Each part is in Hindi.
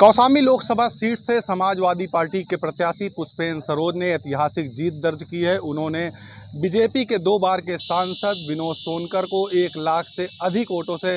कौशाम्बी लोकसभा सीट से समाजवादी पार्टी के प्रत्याशी पुष्पेंद्र सरोज ने ऐतिहासिक जीत दर्ज की है। उन्होंने बीजेपी के 2 बार के सांसद विनोद सोनकर को 1 लाख से अधिक वोटों से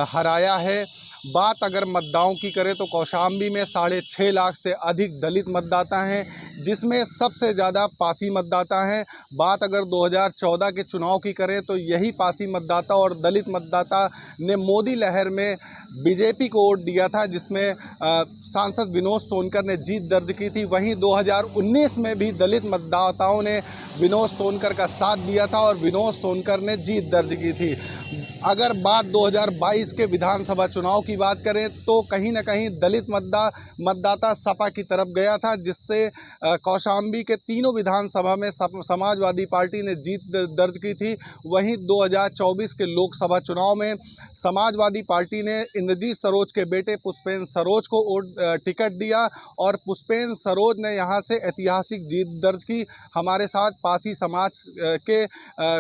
हराया है। बात अगर मतदाताओं की करें तो कौशाम्बी में 6.5 लाख से अधिक दलित मतदाता हैं, जिसमें सबसे ज़्यादा पासी मतदाता हैं। बात अगर 2014 के चुनाव की करें तो यही पासी मतदाता और दलित मतदाता ने मोदी लहर में बीजेपी को वोट दिया था, जिसमें सांसद विनोद सोनकर ने जीत दर्ज की थी। वहीं 2019 में भी दलित मतदाताओं ने विनोद सोनकर का साथ दिया था और विनोद सोनकर ने जीत दर्ज की थी। अगर बात 2022 के विधानसभा चुनाव की बात करें तो कहीं ना कहीं दलित मतदाता सपा की तरफ गया था, जिससे कौशाम्बी के तीनों विधानसभा में समाजवादी पार्टी ने जीत दर्ज की थी। वहीं 2024 के लोकसभा चुनाव में समाजवादी पार्टी ने इंद्रजीत सरोज के बेटे पुष्पेंद्र सरोज को टिकट दिया और पुष्पेंद्र सरोज ने यहां से ऐतिहासिक जीत दर्ज की। हमारे साथ पासी समाज के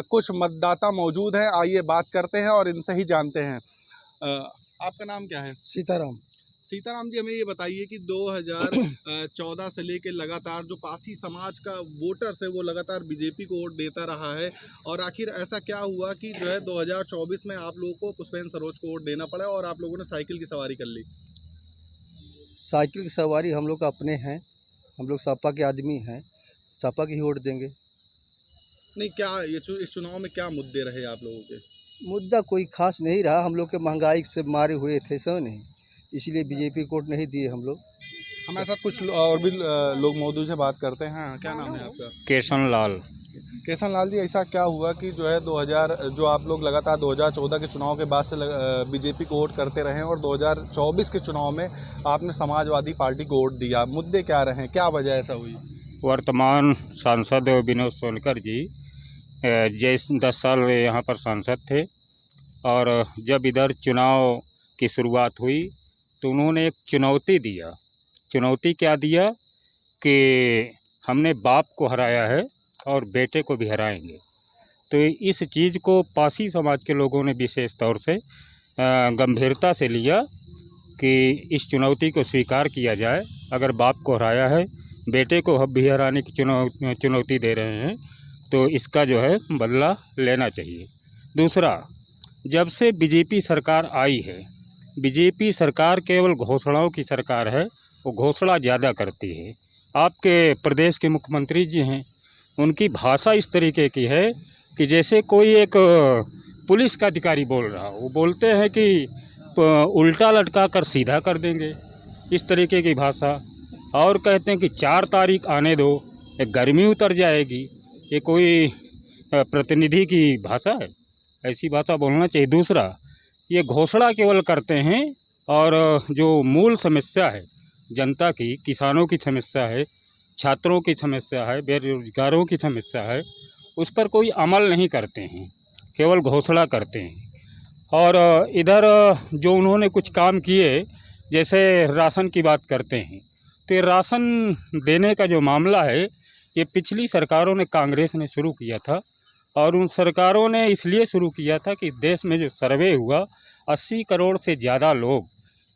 कुछ मतदाता मौजूद हैं, आइए बात करते हैं और इनसे ही जानते हैं। आपका नाम क्या है? सीताराम। सीताराम जी, हमें ये बताइए कि 2014 से लेकर लगातार जो पासी समाज का वोटर्स है वो लगातार बीजेपी को वोट देता रहा है, और आखिर ऐसा क्या हुआ कि जो है 2024 में आप लोगों को पुष्पेंद्र सरोज को वोट देना पड़ा और आप लोगों ने साइकिल की सवारी कर ली? साइकिल की सवारी हम लोग अपने हैं, हम लोग सपा के आदमी हैं, सपा की ही वोट देंगे। नहीं, क्या ये इस चुनाव में क्या मुद्दे रहे आप लोगों के? मुद्दा कोई खास नहीं रहा, हम लोग के महंगाई से मारे हुए थे सब नहीं, इसलिए बीजेपी को वोट नहीं दिए हम लोग। हमारे साथ कुछ और भी लोग मौजूद से बात करते हैं। क्या नाम है आपका? केशन लाल। केशन लाल जी, ऐसा क्या हुआ कि जो है जो आप लोग लगातार 2014 के चुनाव के बाद से बीजेपी को वोट करते रहे और 2024 के चुनाव में आपने समाजवादी पार्टी को वोट दिया, मुद्दे क्या रहे, क्या वजह ऐसा हुई? वर्तमान सांसद विनोद सोनकर जी 10 साल यहाँ पर सांसद थे, और जब इधर चुनाव की शुरुआत हुई तो उन्होंने एक चुनौती दिया। चुनौती क्या दिया कि हमने बाप को हराया है और बेटे को भी हराएंगे। तो इस चीज़ को पासी समाज के लोगों ने विशेष तौर से गंभीरता से लिया कि इस चुनौती को स्वीकार किया जाए। अगर बाप को हराया है, बेटे को भी हराने की चुनौती दे रहे हैं, तो इसका जो है बदला लेना चाहिए। दूसरा, जब से बीजेपी सरकार आई है, बीजेपी सरकार केवल घोषणाओं की सरकार है, वो घोषणा ज़्यादा करती है। आपके प्रदेश के मुख्यमंत्री जी हैं, उनकी भाषा इस तरीके की है कि जैसे कोई एक पुलिस का अधिकारी बोल रहा हो। वो बोलते हैं कि उल्टा लटका कर सीधा कर देंगे, इस तरीके की भाषा। और कहते हैं कि 4 तारीख आने दो, एक गर्मी उतर जाएगी। ये कोई प्रतिनिधि की भाषा है? ऐसी भाषा बोलना चाहिए। दूसरा, ये घोषणा केवल करते हैं और जो मूल समस्या है जनता की, किसानों की समस्या है, छात्रों की समस्या है, बेरोजगारों की समस्या है, उस पर कोई अमल नहीं करते हैं, केवल घोषणा करते हैं। और इधर जो उन्होंने कुछ काम किए, जैसे राशन की बात करते हैं, तो राशन देने का जो मामला है ये पिछली सरकारों ने, कांग्रेस ने शुरू किया था, और उन सरकारों ने इसलिए शुरू किया था कि देश में जो सर्वे हुआ 80 करोड़ से ज़्यादा लोग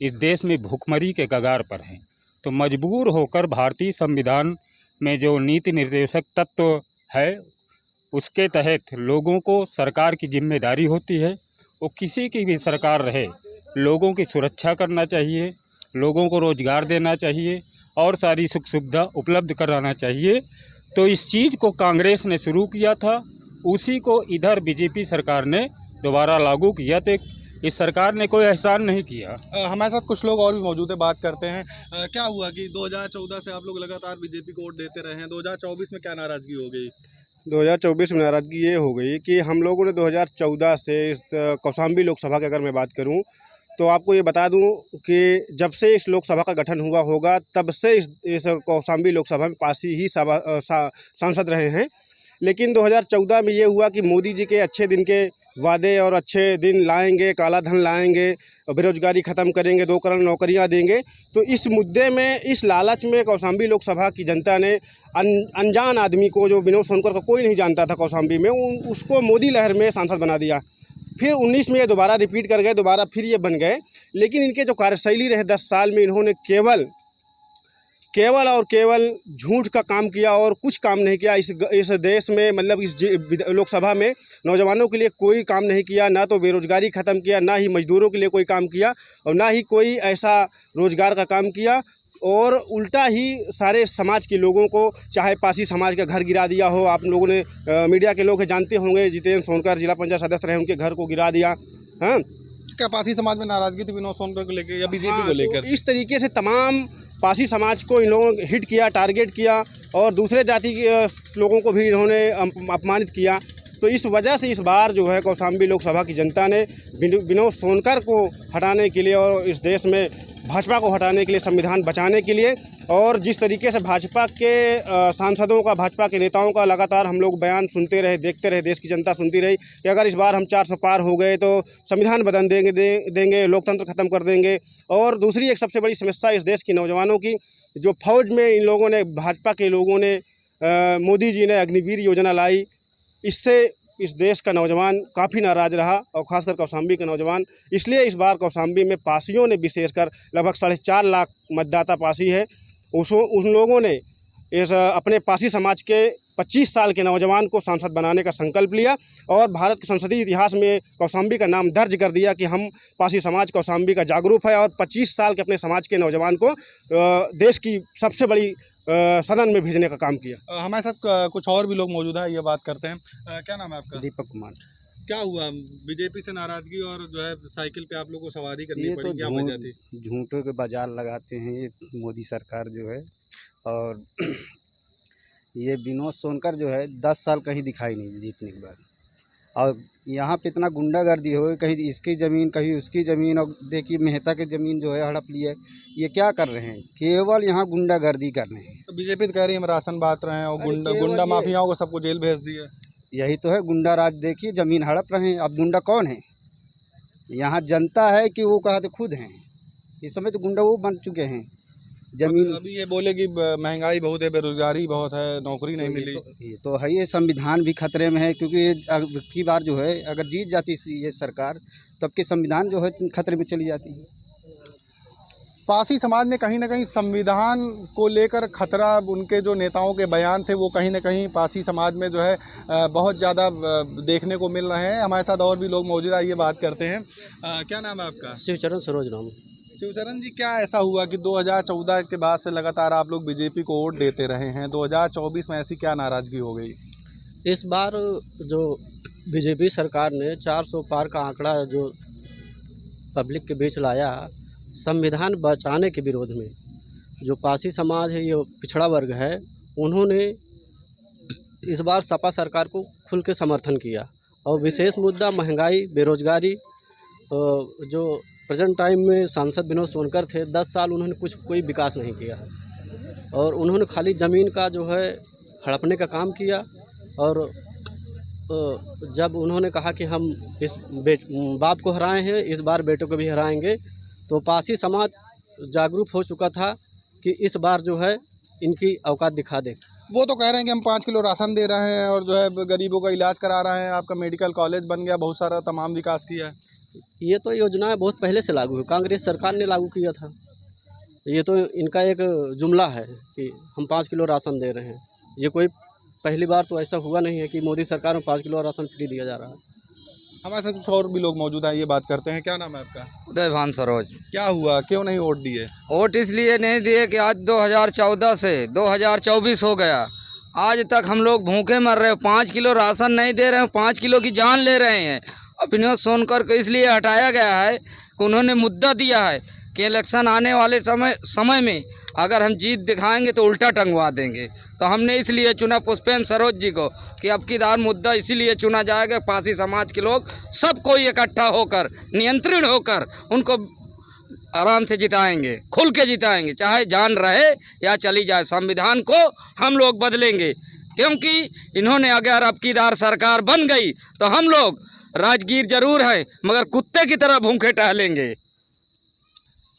इस देश में भूखमरी के कगार पर हैं। तो मजबूर होकर भारतीय संविधान में जो नीति निर्देशक तत्व है उसके तहत लोगों को सरकार की जिम्मेदारी होती है, वो किसी की भी सरकार रहे, लोगों की सुरक्षा करना चाहिए, लोगों को रोज़गार देना चाहिए और सारी सुख सुविधा उपलब्ध कराना चाहिए। तो इस चीज़ को कांग्रेस ने शुरू किया था, उसी को इधर बीजेपी सरकार ने दोबारा लागू किया। तो इस सरकार ने कोई एहसान नहीं किया। हमारे साथ कुछ लोग और भी मौजूद है, बात करते हैं। क्या हुआ कि 2014 से आप लोग लगातार बीजेपी को वोट देते रहे हैं, 2024 में क्या नाराज़गी हो गई? 2024 में नाराज़गी ये हो गई कि हम लोगों ने 2014 से कौशाम्बी लोकसभा की अगर मैं बात करूं तो आपको ये बता दूं कि जब से इस लोकसभा का गठन हुआ होगा तब से इस कौशाम्बी लोकसभा में पासी ही सांसद रहे हैं। लेकिन 2014 में ये हुआ कि मोदी जी के अच्छे दिन के वादे और अच्छे दिन लाएंगे, काला धन लाएंगे, बेरोजगारी ख़त्म करेंगे, 2 करोड़ नौकरियां देंगे। तो इस मुद्दे में, इस लालच में कौशाम्बी लोकसभा की जनता ने अनजान आदमी को, जो विनोद सोनकर को कोई नहीं जानता था कौशाम्बी में, उसको मोदी लहर में सांसद बना दिया। फिर 19 में ये दोबारा रिपीट कर गए, दोबारा फिर ये बन गए। लेकिन इनके जो कार्यशैली रहे 10 साल में, इन्होंने केवल झूठ का काम किया और कुछ काम नहीं किया इस देश में। मतलब इस लोकसभा में नौजवानों के लिए कोई काम नहीं किया, ना तो बेरोजगारी ख़त्म किया, ना ही मजदूरों के लिए कोई काम किया और ना ही कोई ऐसा रोजगार का काम किया, और उल्टा ही सारे समाज के लोगों को, चाहे पासी समाज का घर गिरा दिया हो। आप लोगों ने मीडिया के लोग जानते होंगे, जितेंद्र सोनकर जिला पंचायत सदस्य रहे, उनके घर को गिरा दिया। हाँ, क्या पासी समाज में नाराजगी थी विनोद सोनकर को लेकर या बीजेपी को लेकर? तो इस तरीके से तमाम पासी समाज को इन लोगों ने हिट किया, टारगेट किया, और दूसरे जाति के लोगों को भी इन्होंने अपमानित किया। तो इस वजह से इस बार जो है कौशाम्बी लोकसभा की जनता ने विनोद सोनकर को हटाने के लिए और इस देश में भाजपा को हटाने के लिए, संविधान बचाने के लिए, और जिस तरीके से भाजपा के सांसदों का, भाजपा के नेताओं का लगातार हम लोग बयान सुनते रहे, देखते रहे, देश की जनता सुनती रही कि अगर इस बार हम 400 पार हो गए तो संविधान बदल देंगे, लोकतंत्र ख़त्म कर देंगे। और दूसरी एक सबसे बड़ी समस्या इस देश की नौजवानों की, जो फौज में इन लोगों ने, भाजपा के लोगों ने, मोदी जी ने अग्निवीर योजना लाई, इससे इस देश का नौजवान काफ़ी नाराज़ रहा, और ख़ासकर कौशाम्बी का नौजवान। इसलिए इस बार कौशाम्बी में पासियों ने, विशेषकर लगभग 4.5 लाख मतदाता पासी है, उन लोगों ने इस अपने पासी समाज के 25 साल के नौजवान को सांसद बनाने का संकल्प लिया और भारत के संसदीय इतिहास में कौशाम्बी का नाम दर्ज कर दिया कि हम पासी समाज कौशाम्बी का जागरूक है, और 25 साल के अपने समाज के नौजवान को देश की सबसे बड़ी सदन में भेजने का काम किया। हमारे साथ कुछ और भी लोग मौजूद हैं, ये बात करते हैं। क्या नाम है आपका? दीपक कुमार। क्या हुआ, बीजेपी से नाराजगी और जो है साइकिल पे आप लोग को सवारी करनी पड़ी, क्या वजह थी? झूठों के बाजार लगाते हैं ये मोदी सरकार जो है, और ये विनोद सोनकर जो है 10 साल कहीं दिखाई नहीं जीतने के बाद, और यहाँ पे इतना गुंडागर्दी हो, कहीं इसकी ज़मीन कहीं उसकी ज़मीन, और देखिए मेहता की ज़मीन जो है हड़प ली है। ये क्या कर रहे हैं? केवल यहाँ गुंडागर्दी कर रहे हैं। तो बीजेपी तो कह रही है हम राशन बांट रहे हैं और गुंडा माफियाओं को सबको जेल भेज दिया। यही तो है गुंडा राज। देखिए ज़मीन हड़प रहे हैं। अब गुंडा कौन है? यहाँ जनता है कि वो कहते खुद हैं? इस समय तो गुंडा वो बन चुके हैं। जमीन अभी ये बोले कि महंगाई बहुत है, बेरोजगारी बहुत है, नौकरी नहीं मिली। ये तो है, ये संविधान भी खतरे में है, क्योंकि अब की बार जो है अगर जीत जाती ये सरकार, तब के संविधान जो है खतरे में चली जाती है। पासी समाज ने कहीं ना कहीं संविधान को लेकर खतरा, उनके जो नेताओं के बयान थे वो कहीं ना कहीं पासी समाज में जो है बहुत ज़्यादा देखने को मिल रहे हैं। हमारे साथ और भी लोग मौजूद हैं, ये बात करते हैं। क्या नाम है आपका? शिवचरण सरोज नाम। शिवचरण जी, क्या ऐसा हुआ कि 2014 के बाद से लगातार आप लोग बीजेपी को वोट देते रहे हैं, 2024 में ऐसी क्या नाराज़गी हो गई? इस बार जो बीजेपी सरकार ने 400 पार का आंकड़ा जो पब्लिक के बीच लाया, संविधान बचाने के विरोध में, जो पासी समाज है, ये पिछड़ा वर्ग है, उन्होंने इस बार सपा सरकार को खुल के समर्थन किया। और विशेष मुद्दा महंगाई, बेरोजगारी, जो प्रेजेंट टाइम में सांसद विनोद सोनकर थे, 10 साल उन्होंने कोई विकास नहीं किया, और उन्होंने खाली ज़मीन का जो है हड़पने का काम किया। और जब उन्होंने कहा कि हम इस बाप को हराए हैं, इस बार बेटों को भी हराएंगे, तो पासी समाज जागरूक हो चुका था कि इस बार जो है इनकी औकात दिखा दे। वो तो कह रहे हैं कि हम 5 किलो राशन दे रहे हैं और जो है गरीबों का इलाज करा रहे हैं, आपका मेडिकल कॉलेज बन गया, बहुत सारा तमाम विकास किया है। ये तो योजनाएं बहुत पहले से लागू है, कांग्रेस सरकार ने लागू किया था। ये तो इनका एक जुमला है कि हम 5 किलो राशन दे रहे हैं। ये कोई पहली बार तो ऐसा हुआ नहीं है कि मोदी सरकार में 5 किलो राशन फ्री दिया जा रहा है। हमारे साथ कुछ और भी लोग मौजूद हैं, ये बात करते हैं। क्या नाम है आपका? उदयभान सरोज। क्या हुआ, क्यों नहीं वोट दिए? वोट इसलिए नहीं दिए कि आज 2014 से 2024 हो गया, आज तक हम लोग भूखे मर रहे हैं। 5 किलो राशन नहीं दे रहे हैं, 5 किलो की जान ले रहे हैं। और विनोद सोनकर को इसलिए हटाया गया है कि उन्होंने मुद्दा दिया है कि इलेक्शन आने वाले समय में अगर हम जीत दिखाएंगे तो उल्टा टंगवा देंगे। तो हमने इसलिए चुना पुष्पेंद्र सरोज जी को कि अब की बार मुद्दा इसीलिए चुना जाएगा, पासी समाज के लोग सब कोई इकट्ठा होकर, नियंत्रण होकर उनको आराम से जिताएंगे, खुल के जिताएंगे, चाहे जान रहे या चली जाए। संविधान को हम लोग बदलेंगे, क्योंकि इन्होंने अगर अब की बार सरकार बन गई तो हम लोग राजगीर जरूर है, मगर कुत्ते की तरह भूखे टहलेंगे।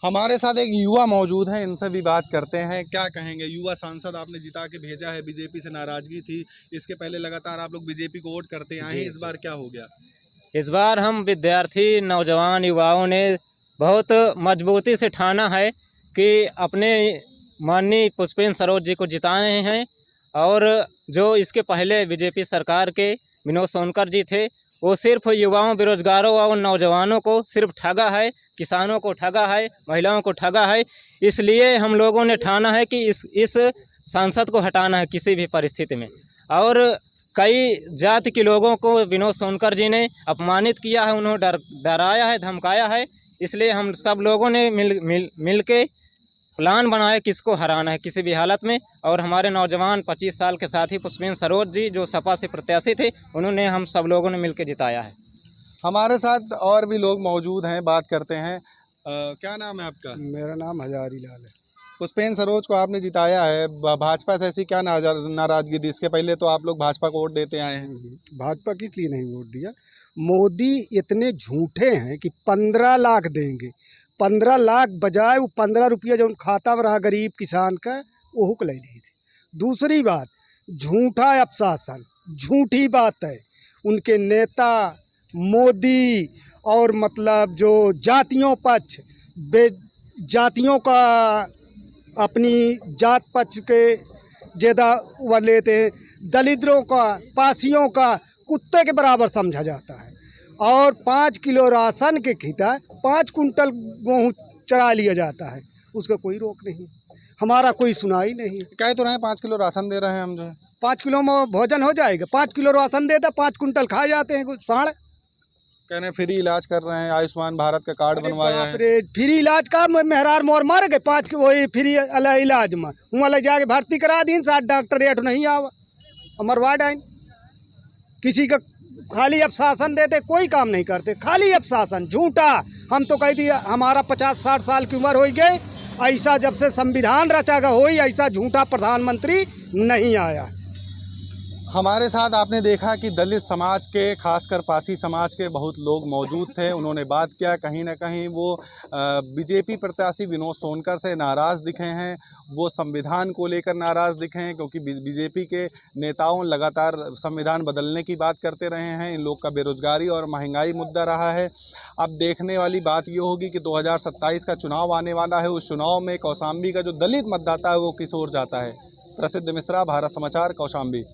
हमारे साथ एक युवा मौजूद हैं, इनसे भी बात करते हैं। क्या कहेंगे? युवा सांसद आपने जिता के भेजा है, बीजेपी से नाराजगी थी, इसके पहले लगातार आप लोग बीजेपी को वोट करते आए हैं, इस बार क्या हो गया? इस बार हम विद्यार्थी, नौजवान, युवाओं ने बहुत मजबूती से ठाना है कि अपने माननीय पुष्पेंद्र सरोज जी को जिताने हैं। और जो इसके पहले बीजेपी सरकार के विनोद सोनकर जी थे, वो सिर्फ युवाओं, बेरोजगारों और नौजवानों को सिर्फ ठगा है, किसानों को ठगा है, महिलाओं को ठगा है। इसलिए हम लोगों ने ठाना है कि इस सांसद को हटाना है किसी भी परिस्थिति में। और कई जाति के लोगों को विनोद सोनकर जी ने अपमानित किया है, उन्होंने डराया है, धमकाया है। इसलिए हम सब लोगों ने मिल के प्लान बनाया किसको हराना है किसी भी हालत में। और हमारे नौजवान 25 साल के साथी पुष्पेंद्र सरोज जी जो सपा से प्रत्याशी थे, उन्होंने हम सब लोगों ने मिलकर जिताया है। हमारे साथ और भी लोग मौजूद हैं, बात करते हैं। क्या नाम है आपका? मेरा नाम हजारी लाल है। पुष्पेंद्र सरोज को आपने जिताया है, भाजपा से ऐसी क्या नाराजगी थी? इसके पहले तो आप लोग भाजपा को वोट देते आए हैं। भाजपा किस लिए नहीं वोट दिया? मोदी इतने झूठे हैं कि 15 लाख देंगे, 15 लाख बजाय वो 15 रुपया जो खाता में रहा गरीब किसान का वो हुक ले ली थी। दूसरी बात, झूठा अपशासन, झूठी बात है। उनके नेता मोदी और मतलब जो जातियों पक्ष जातियों का अपनी जात पक्ष के ज़्यादा वह लेते हैं, दलितों का, पासियों का कुत्ते के बराबर समझा जाता है। और 5 किलो राशन के खिता 5 कुंटल गेहूँ चरा लिया जाता है, उसका कोई रोक नहीं, हमारा कोई सुनाई नहीं। कह तो रहे हैं 5 किलो राशन दे रहे हैं हम, जो है 5 किलो में भोजन हो जाएगा? 5 किलो राशन देता 5 कुंटल खा जाते हैं साढ़। कहने फ्री इलाज कर रहे हैं, आयुष्मान भारत का कार्ड बनवाया है। फ्री इलाज का मेहरार मोर मार गए 5 वही फ्री इलाज में वहाँ ले जाके भर्ती करा दी। 7 डॉक्टर रेट नहीं आवा मरवा डाइन। किसी का खाली अपशासन देते, कोई काम नहीं करते, खाली अपशासन झूठा। हम तो कह दिया हमारा 50-60 साल की उम्र हो गई, ऐसा जब से संविधान रचा गया हो ऐसा झूठा प्रधानमंत्री नहीं आया। हमारे साथ आपने देखा कि दलित समाज के, खासकर पासी समाज के बहुत लोग मौजूद थे। उन्होंने बात किया, कहीं ना कहीं वो बीजेपी प्रत्याशी विनोद सोनकर से नाराज़ दिखे हैं, वो संविधान को लेकर नाराज़ दिखे हैं, क्योंकि बीजेपी के नेताओं लगातार संविधान बदलने की बात करते रहे हैं। इन लोग का बेरोजगारी और महंगाई मुद्दा रहा है। अब देखने वाली बात ये होगी कि 2027 का चुनाव आने वाला है, उस चुनाव में कौशाम्बी का जो दलित मतदाता है वो किस ओर जाता है। प्रसिद्ध मिश्रा, भारत समाचार, कौशाम्बी।